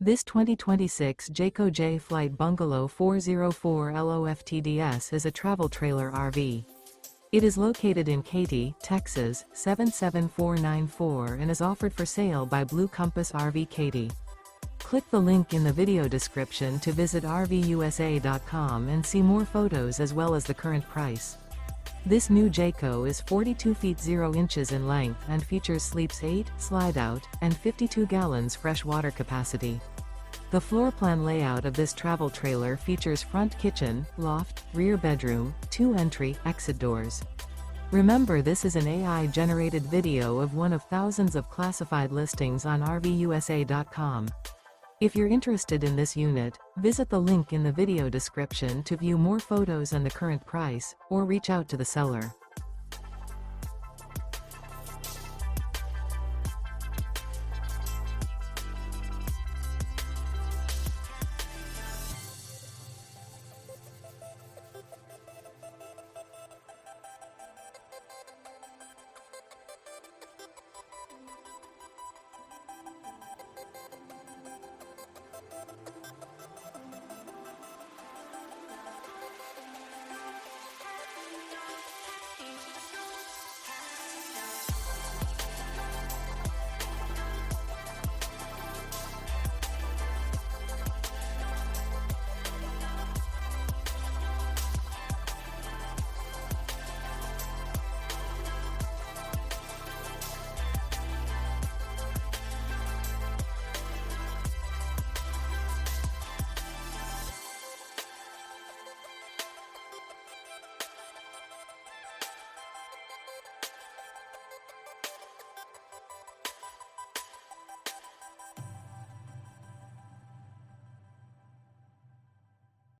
This 2026 Jayco Jay Flight Bungalow 404 LOFTDS is a travel trailer RV. It is located in Katy, Texas, 77494 and is offered for sale by Blue Compass RV Katy. Click the link in the video description to visit RVUSA.com and see more photos as well as the current price. This new Jayco is 42 feet 0 inches in length and features sleeps 8, slide-out, and 52 gallons fresh water capacity. The floor plan layout of this travel trailer features front kitchen, loft, rear bedroom, 2 entry, exit doors. Remember, this is an AI-generated video of one of thousands of classified listings on RVUSA.com. If you're interested in this unit, visit the link in the video description to view more photos and the current price, or reach out to the seller.